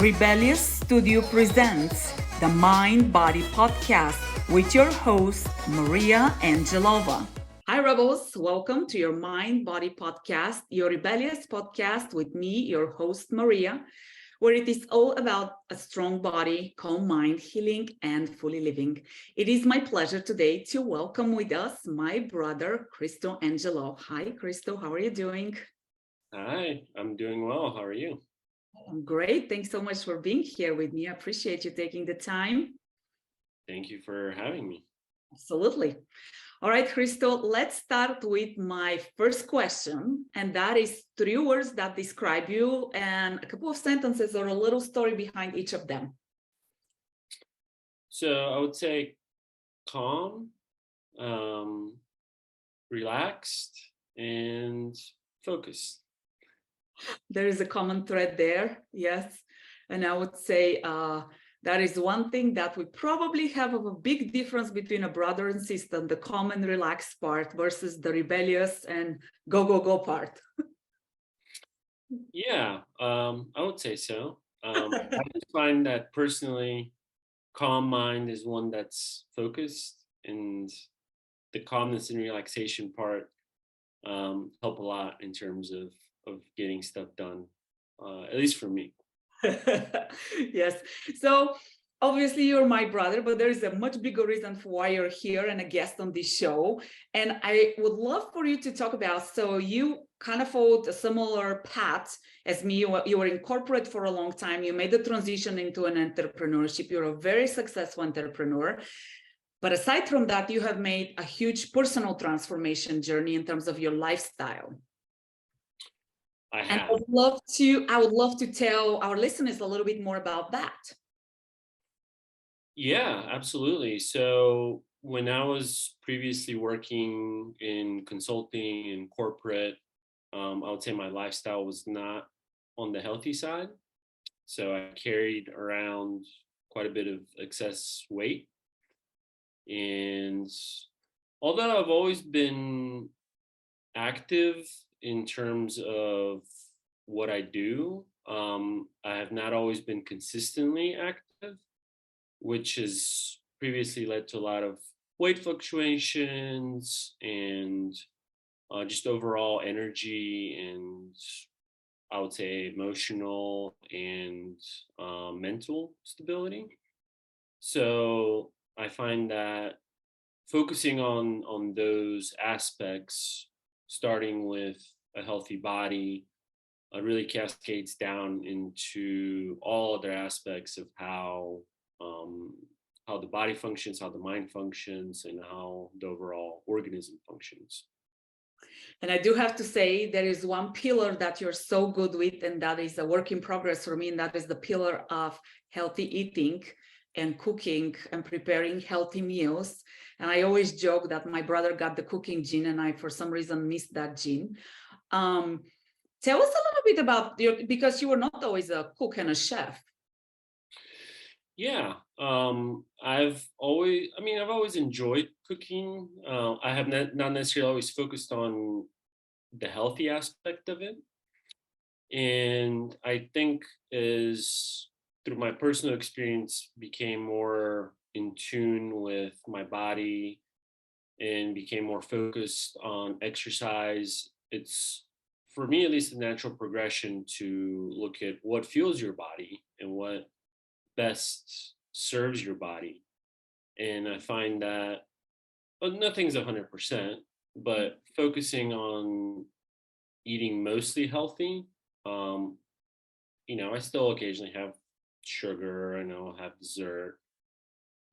Rebellious Studio presents the Mind Body Podcast with your host, Maria Angelova. Hi, Rebels. Welcome to your Mind Body Podcast, your rebellious podcast with me, your host, Maria, where it is all about a strong body, calm mind, healing, and fully living. It is my pleasure today to welcome with us my brother, Christo Angelov. Hi, Christo. How are you doing? Hi, I'm doing well. How are you? I'm great. Thanks so much for being here with me. I appreciate you taking the time. Thank you for having me. Absolutely. All right, Christo, let's start with my first question. And that is 3 words that describe you and a couple of sentences or a little story behind each of them. So I would say calm, relaxed, and focused. There is a common thread there. Yes. And I would say that is one thing that we probably have of a big difference between a brother and sister, the calm and relaxed part versus the rebellious and go, go, go part. Yeah, I would say so. I just find that personally, calm mind is one that's focused, and the calmness and relaxation part help a lot in terms of getting stuff done. At least for me. Yes. So obviously you're my brother, but there is a much bigger reason for why you're here and a guest on this show. And I would love for you to talk about, so you kind of followed a similar path as me. You were in corporate for a long time. You made the transition into an entrepreneurship. You're a very successful entrepreneur. But aside from that, you have made a huge personal transformation journey in terms of your lifestyle. I And have. I would love to tell our listeners a little bit more about that. Yeah, absolutely. So when I was previously working in consulting and corporate, I would say my lifestyle was not on the healthy side. So I carried around quite a bit of excess weight. And although I've always been active in terms of what I do, I have not always been consistently active, which has previously led to a lot of weight fluctuations and just overall energy and I would say emotional and mental stability. So I find that focusing on those aspects, starting with a healthy body, really cascades down into all other aspects of um, how the body functions, how the mind functions, and how the overall organism functions. And I do have to say, there is one pillar that you're so good with, and that is a work in progress for me, and that is the pillar of healthy eating and cooking and preparing healthy meals. And I always joke that my brother got the cooking gene, and I, for some reason, missed that gene. Tell us a little bit about because you were not always a cook and a chef. Yeah, I've always enjoyed cooking. I have not necessarily always focused on the healthy aspect of it. And I think as through my personal experience became more in tune with my body and became more focused on exercise, it's for me at least a natural progression to look at what fuels your body and what best serves your body. And I find that nothing's 100%, but focusing on eating mostly healthy, um, I still occasionally have sugar and I'll have dessert,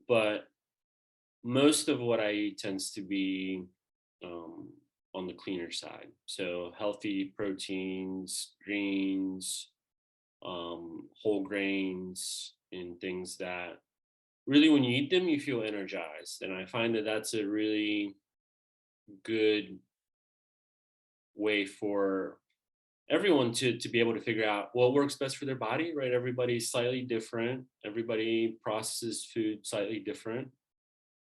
but most of what I eat tends to be um, on the cleaner side. So healthy proteins, greens, whole grains, and things that really, when you eat them, you feel energized. And I find that that's a really good way for everyone to be able to figure out what works best for their body, right? Everybody's slightly different. Everybody processes food slightly different.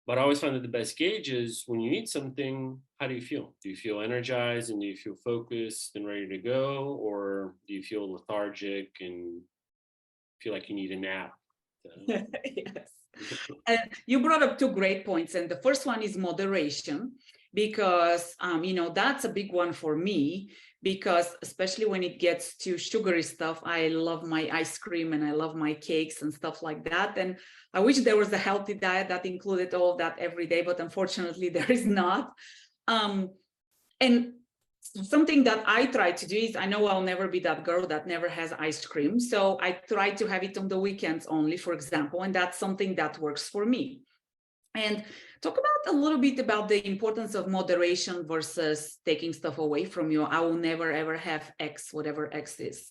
But I always find that the best gauge is when you eat something, how do you feel? Do you feel energized and do you feel focused and ready to go? Or do you feel lethargic and feel like you need a nap. Yes. And you brought up two great points. And the first one is moderation, because, that's a big one for me, because especially when it gets to sugary stuff, I love my ice cream and I love my cakes and stuff like that. And I wish there was a healthy diet that included all of that every day, but unfortunately there is not. And something that I try to do is, I know I'll never be that girl that never has ice cream. So I try to have it on the weekends only, for example, and that's something that works for me. And talk about a little bit about the importance of moderation versus taking stuff away from you. I will never ever have X, whatever X is.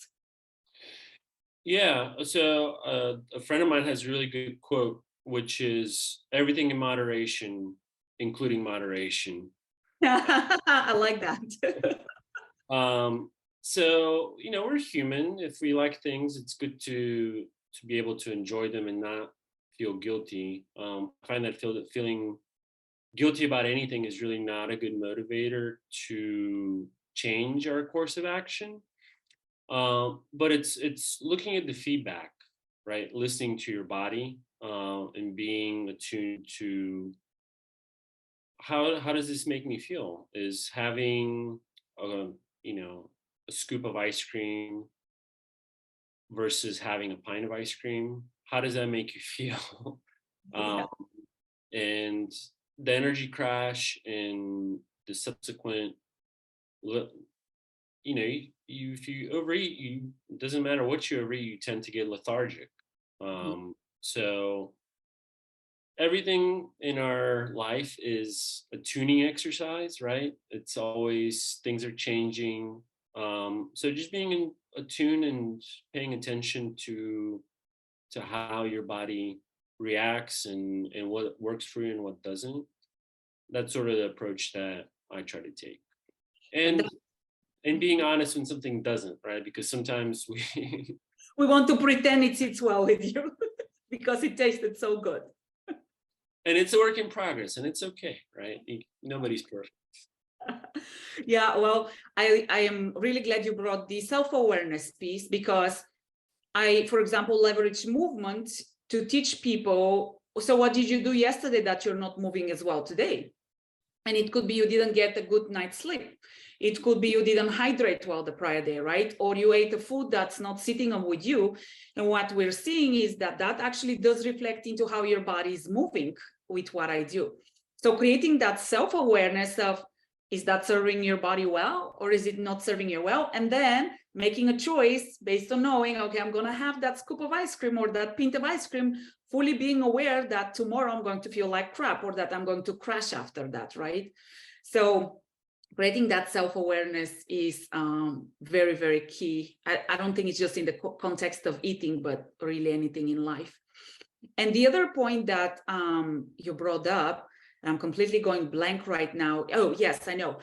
Yeah. So a friend of mine has a really good quote, which is everything in moderation, including moderation. I like that. Um, so we're human. If we like things, it's good to be able to enjoy them and not feel guilty. I find that feeling guilty about anything is really not a good motivator to change our course of action. But it's looking at the feedback, right? Listening to your body, and being attuned to how does this make me feel? Is having a a scoop of ice cream versus having a pint of ice cream, how does that make you feel? Yeah. um, and the energy crash and the subsequent if you overeat, it doesn't matter what you overeat, you tend to get lethargic. So everything in our life is a tuning exercise, right? It's always, things are changing. So just being attuned and paying attention to how your body reacts and what works for you and what doesn't. That's sort of the approach that I try to take. And And being honest when something doesn't, right? Because sometimes we we want to pretend it sits well with you because it tasted so good. and it's a work in progress, and it's okay, right? Nobody's perfect. Yeah, well, I am really glad you brought the self-awareness piece, because I, for example, leverage movement to teach people. So what did you do yesterday that you're not moving as well today? And it could be you didn't get a good night's sleep. It could be you didn't hydrate well the prior day, right? Or you ate a food that's not sitting up with you. And what we're seeing is that actually does reflect into how your body is moving with what I do. So creating that self-awareness of, is that serving your body well, or is it not serving you well? And then making a choice based on knowing, okay, I'm going to have that scoop of ice cream or that pint of ice cream, fully being aware that tomorrow I'm going to feel like crap, or that I'm going to crash after that, right? So creating that self-awareness is very, very key. I don't think it's just in the context of eating, but really anything in life. And the other point that you brought up, and I'm completely going blank right now. Oh, yes, I know.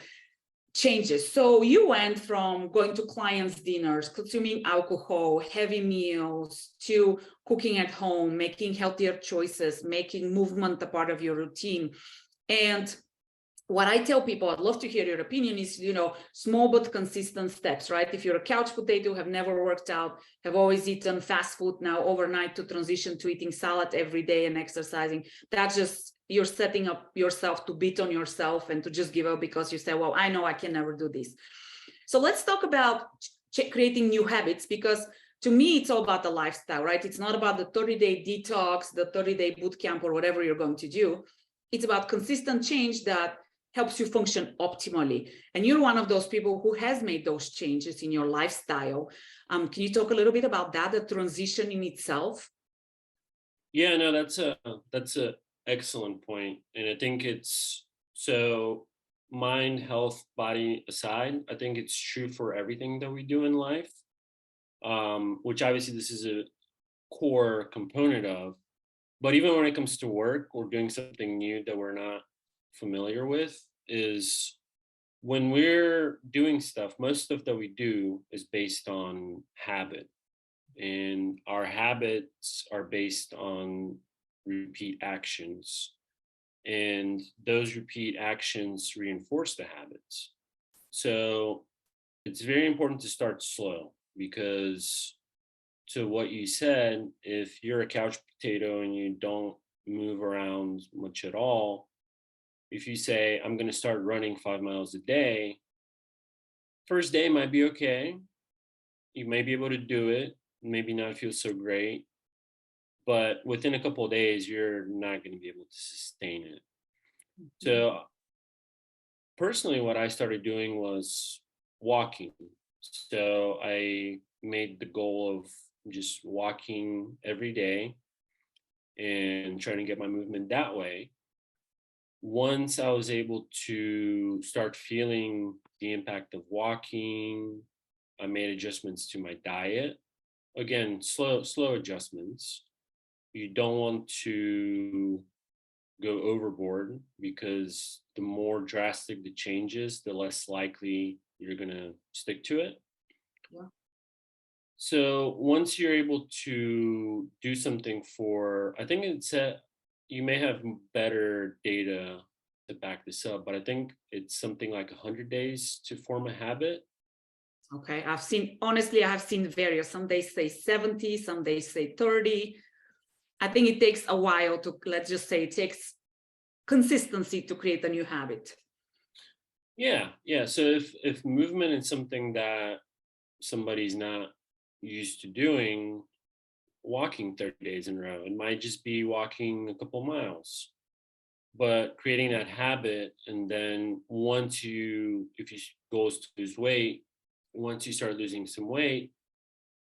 Changes. So you went from going to clients' dinners, consuming alcohol, heavy meals, to cooking at home, making healthier choices, making movement a part of your routine. And what I tell people, I'd love to hear your opinion, is, small but consistent steps, right? If you're a couch potato, have never worked out, have always eaten fast food, now overnight to transition to eating salad every day and exercising, that's just, you're setting up yourself to beat on yourself and to just give up because you say, well, I know I can never do this. So let's talk about creating new habits, because to me, it's all about the lifestyle, right? It's not about the 30-day detox, the 30-day boot camp, or whatever you're going to do. It's about consistent change that helps you function optimally. And you're one of those people who has made those changes in your lifestyle. Can you talk a little bit about that, the transition in itself? Yeah, no, that's a excellent point. And I think it's, so mind, health, body aside, I think it's true for everything that we do in life. Which obviously this is a core component of. But even when it comes to work or doing something new that we're not familiar with, is when we're doing stuff, most stuff that we do is based on habit. And our habits are based on repeat actions. And those repeat actions reinforce the habits. So it's very important to start slow, because to what you said, if you're a couch potato and you don't move around much at all, if you say, I'm going to start running 5 miles a day, first day might be okay. You may be able to do it, maybe not feel so great, but within a couple of days, you're not going to be able to sustain it. So, personally, what I started doing was walking. So, I made the goal of just walking every day and trying to get my movement that way. Once I was able to start feeling the impact of walking, I made adjustments to my diet. Again, slow adjustments. You don't want to go overboard, because the more drastic the changes, the less likely you're going to stick to it. Yeah. So once you're able to do something for, I think you may have better data to back this up, but I think it's something like 100 days to form a habit. Okay, honestly, I have seen various. Some days say 70, some days say 30. I think it takes a while to, let's just say, it takes consistency to create a new habit. Yeah. So if movement is something that somebody's not used to doing, walking 30 days in a row, it might just be walking a couple miles, but creating that habit. And then if your goal is to lose weight, once you start losing some weight,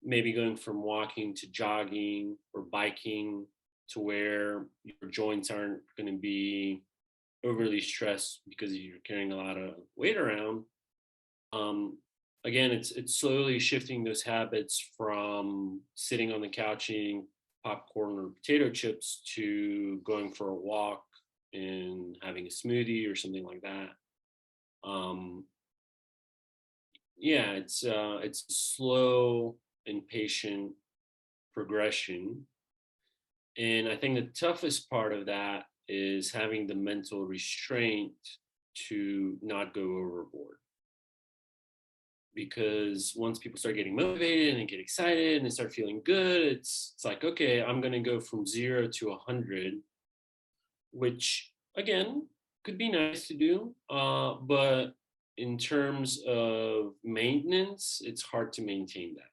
maybe going from walking to jogging or biking, to where your joints aren't going to be overly stressed because you're carrying a lot of weight around. Again, it's slowly shifting those habits from sitting on the couch eating popcorn or potato chips to going for a walk and having a smoothie or something like that. Um, yeah, it's slow and patient progression. And I think the toughest part of that is having the mental restraint to not go overboard. Because once people start getting motivated and get excited and they start feeling good, it's like, okay, I'm going to go from 0 to 100, which again could be nice to do, but in terms of maintenance, it's hard to maintain that.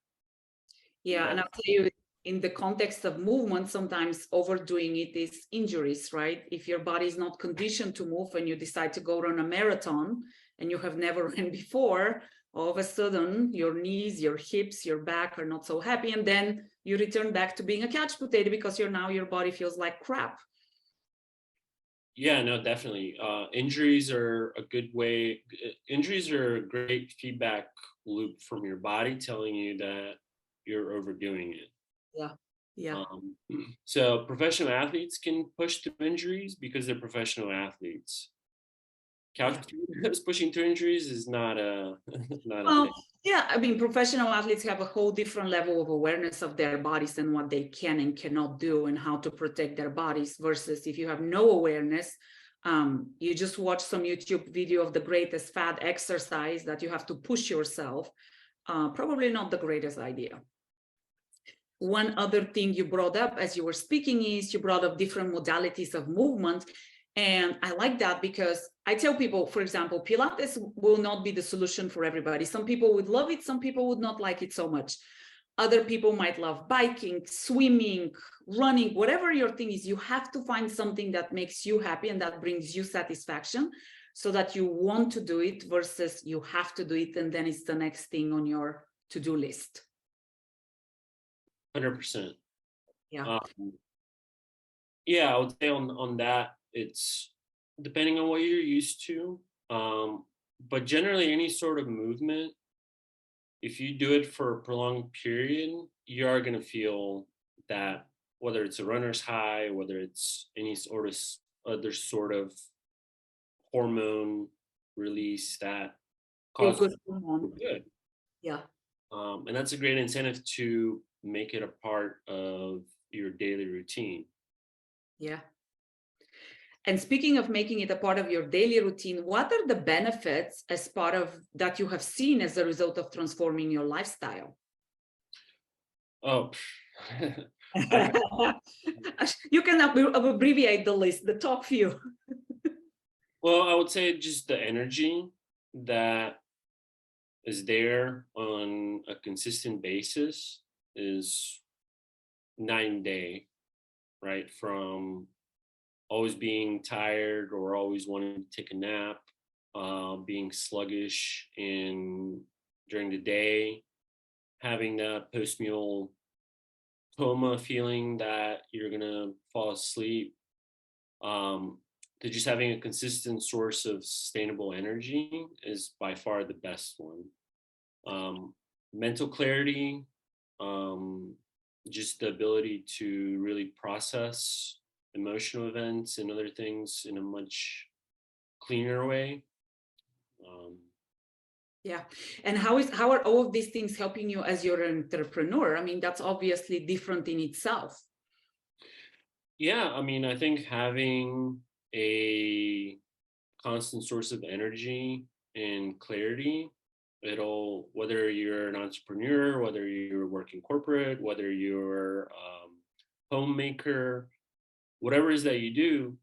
Yeah, and I'll tell you, in the context of movement, sometimes overdoing it is injuries, right? If your body is not conditioned to move and you decide to go run a marathon and you have never ran before, all of a sudden your knees, your hips, your back are not so happy, and then you return back to being a couch potato because your body feels like crap. Yeah, no, definitely. Injuries are a good way. Injuries are a great feedback loop from your body telling you that you're overdoing it. Yeah. Yeah. So professional athletes can push through injuries because they're professional athletes. Couch potatoes pushing through injuries is not a not a thing. Yeah, I mean, professional athletes have a whole different level of awareness of their bodies and what they can and cannot do and how to protect their bodies, versus if you have no awareness, you just watch some YouTube video of the greatest fat exercise that you have to push yourself. Probably not the greatest idea. One other thing you brought up as you were speaking is you brought up different modalities of movement. And I like that because I tell people, for example, Pilates will not be the solution for everybody. Some people would love it, some people would not like it so much. Other people might love biking, swimming, running, whatever your thing is. You have to find something that makes you happy and that brings you satisfaction so that you want to do it versus you have to do it and then it's the next thing on your to-do list. 100%. Yeah. Yeah, I would say on that, it's depending on what you're used to. But generally, any sort of movement, if you do it for a prolonged period, you are going to feel that, whether it's a runner's high, whether it's any sort of other sort of hormone release that causes good. Yeah. And that's a great incentive to make it a part of your daily routine. Yeah. And speaking of making it a part of your daily routine, what are the benefits as part of that you have seen as a result of transforming your lifestyle? Oh, I've You can abbreviate the list, the top few. well, I would say just the energy that is there on a consistent basis is night and day, right? From always being tired or always wanting to take a nap, being sluggish in during the day, having that post meal coma feeling that you're gonna fall asleep, um, to just having a consistent source of sustainable energy is by far the best one. um, Mental clarity, um, just the ability to really process emotional events and other things in a much cleaner way. Um, Yeah. And how are all of these things helping you as your entrepreneur? I mean, that's obviously different in itself. yeah, I mean, I think having a constant source of energy and clarity, it'll, whether you're an entrepreneur, whether you're working corporate, whether you're homemaker, whatever it is that you do,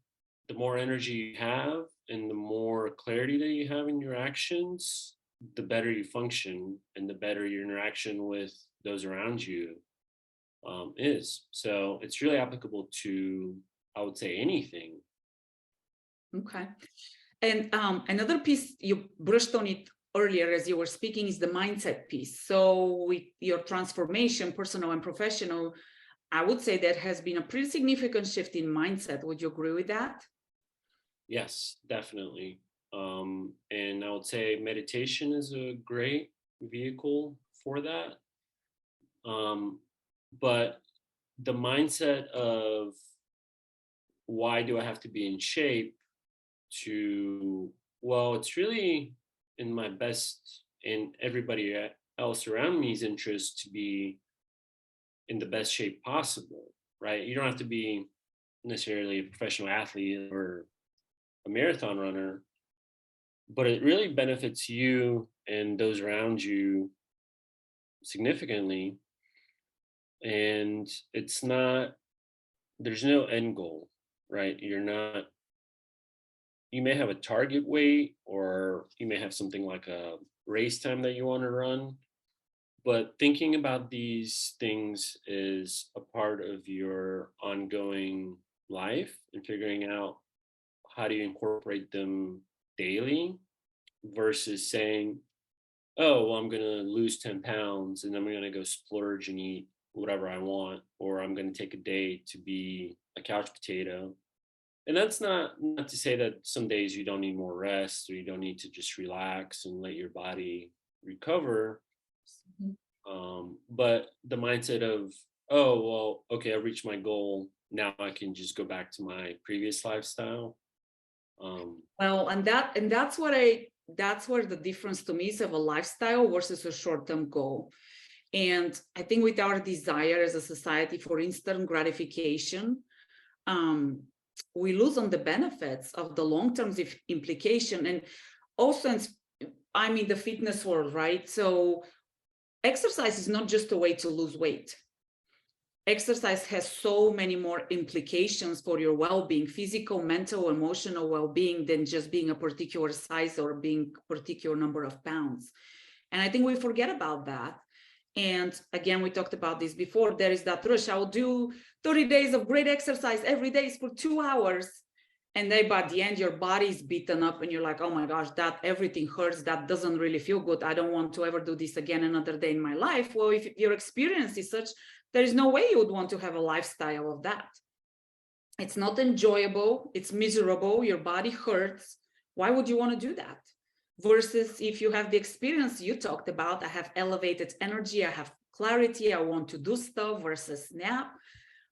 the more energy you have and the more clarity that you have in your actions, the better you function and the better your interaction with those around you is. So it's really applicable to, I would say, anything. Okay. And another piece you brushed on it earlier as you were speaking is the mindset piece. So with your transformation, personal and professional, I would say that has been a pretty significant shift in mindset. Would you agree with that? Yes, definitely. And I would say meditation is a great vehicle for that. Um, but the mindset of why do I have to be in shape to, well, it's really in my best and everybody else around me's interest to be in the best shape possible, right? You don't have to be necessarily a professional athlete or a marathon runner, but it really benefits you and those around you significantly. And it's not, there's no end goal, right? You're not, you may have a target weight or you may have something like a race time that you want to run, but thinking about these things is a part of your ongoing life and figuring out how do you incorporate them daily versus saying, oh, well, I'm going to lose 10 pounds and I'm going to go splurge and eat whatever I want, or I'm going to take a day to be a couch potato. And that's not to say that some days you don't need more rest or you don't need to just relax and let your body recover. Mhm. But the mindset of, oh, well, okay, I reached my goal. Now I can just go back to my previous lifestyle. Um, Well, and that's where the difference to me is of a lifestyle versus a short-term goal. And I think with our desire as a society for instant gratification, um, we lose on the benefits of the long-term implication. And also, I'm in the fitness world, right? So exercise is not just a way to lose weight. Exercise has so many more implications for your well-being, physical, mental, emotional well-being, than just being a particular size or being a particular number of pounds. And I think we forget about that. And again, we talked about this before. There is that rush. I'll do 30 days of great exercise every day for 2 hours. And then by the end, your body is beaten up and you're like, oh my gosh, that everything hurts. That doesn't really feel good. I don't want to ever do this again another day in my life. Well, if your experience is such, there is no way you would want to have a lifestyle of that. It's not enjoyable. It's miserable. Your body hurts. Why would you want to do that? Versus if you have the experience you talked about, I have elevated energy, I have clarity, I want to do stuff versus nap.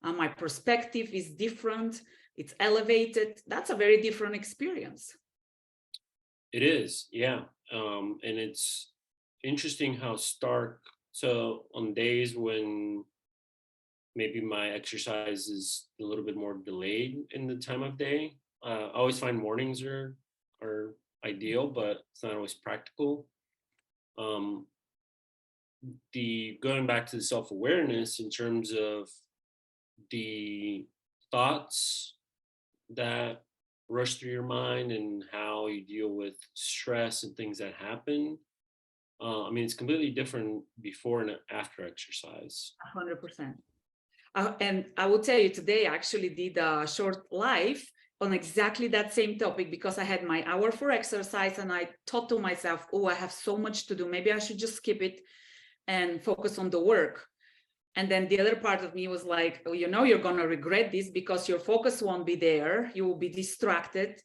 My perspective is different. It's elevated. That's a very different experience. it is, yeah. And it's interesting how stark. So on days when maybe my exercise is a little bit more delayed in the time of day, I always find mornings are ideal, but it's not always practical. Um, the going back to the self-awareness in terms of the thoughts that rush through your mind and how you deal with stress and things that happen. I mean, it's completely different before and after exercise. 100%. And I will tell you, today I actually did a short live on exactly that same topic, because I had my hour for exercise and I thought to myself, oh, I have so much to do. Maybe I should just skip it and focus on the work. And then the other part of me was like, oh, you know, you're going to regret this because your focus won't be there. You will be distracted.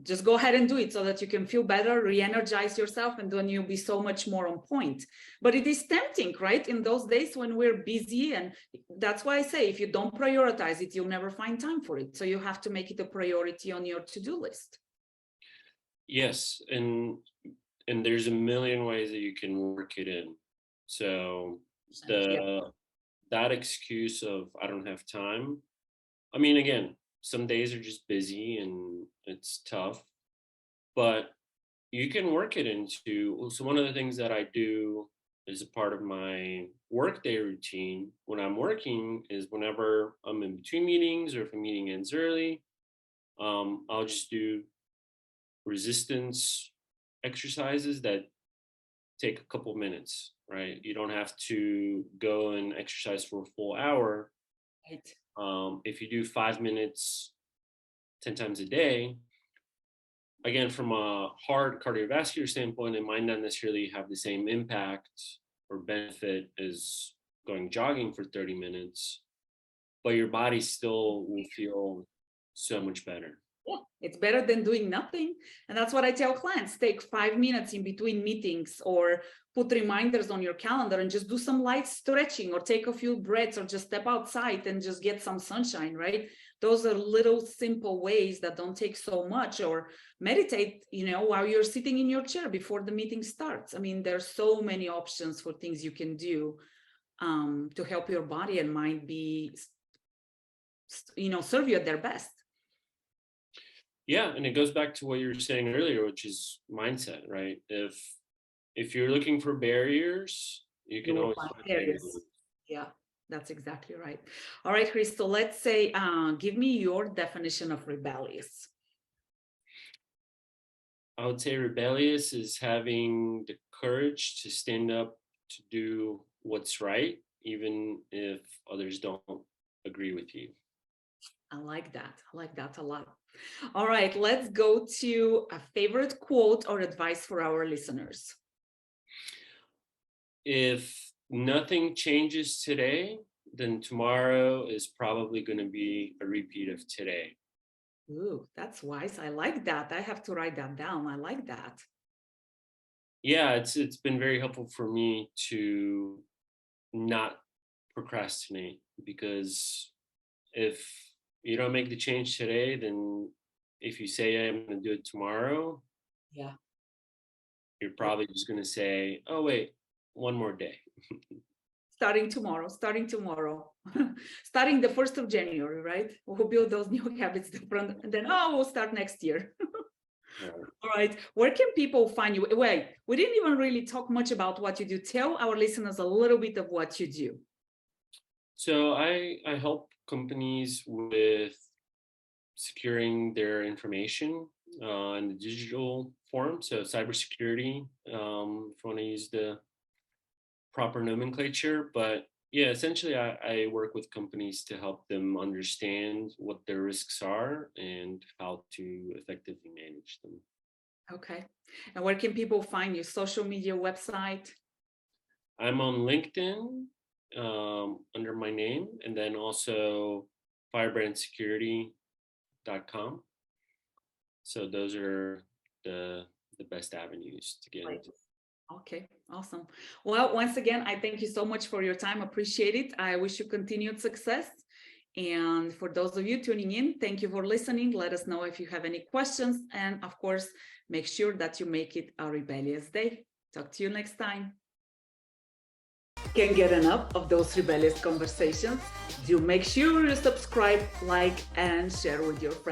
Just go ahead and do it so that you can feel better, re-energize yourself, and then you'll be so much more on point. But it is tempting, right? In those days when we're busy, and that's why I say, if you don't prioritize it, you'll never find time for it. So you have to make it a priority on your to-do list. Yes, and there's a million ways that you can work it in. So that excuse of I don't have time. I mean, again, some days are just busy and it's tough, but you can work it into. So one of the things that I do as a part of my workday routine when I'm working is whenever I'm in between meetings or if a meeting ends early, I'll just do resistance exercises that take a couple minutes, right? You don't have to go and exercise for a full hour. Right. If you do 5 minutes 10 times a day, again, from a hard cardiovascular standpoint, it might not necessarily have the same impact or benefit as going jogging for 30 minutes, but your body still will feel so much better. Yeah, it's better than doing nothing. And that's what I tell clients. Take 5 minutes in between meetings, or put reminders on your calendar and just do some light stretching, or take a few breaths, or just step outside and just get some sunshine, right? Those are little simple ways that don't take so much. Or meditate, you know, while you're sitting in your chair before the meeting starts. I mean, there's so many options for things you can do to help your body and mind be, you know, serve you at their best. Yeah, and it goes back to what you were saying earlier, which is mindset, right? If you're looking for barriers, you can always find barriers. Yeah, that's exactly right. All right, Christo, let's say, give me your definition of rebellious. I would say rebellious is having the courage to stand up to do what's right, even if others don't agree with you. I like that. I like that a lot. All right, let's go to a favorite quote or advice for our listeners. If nothing changes today, then tomorrow is probably going to be a repeat of today. Ooh, that's wise. I like that. I have to write that down. I like that. Yeah, it's been very helpful for me to not procrastinate, because if you don't make the change today, then if you say I'm going to do it tomorrow, yeah, you're probably just going to say, oh wait, one more day. starting tomorrow, starting the 1st of January, right? We'll build those new habits different, and then, oh, we'll start next year. All right. Where can people find you? Wait, we didn't even really talk much about what you do. Tell our listeners a little bit of what you do. So I help companies with securing their information in the digital form. So cybersecurity, if you want to use the proper nomenclature. But yeah, essentially I work with companies to help them understand what their risks are and how to effectively manage them. Okay. And where can people find you? Social media, website? I'm on LinkedIn under my name, and then also firebrandsecurity.com. So those are the best avenues to get into. Okay, awesome. Well, once again, I thank you so much for your time. Appreciate it. I wish you continued success. And for those of you tuning in, thank you for listening. Let us know if you have any questions. And of course, make sure that you make it a rebellious day. Talk to you next time. Can't get enough of those rebellious conversations? Do make sure you subscribe, like, and share with your friends.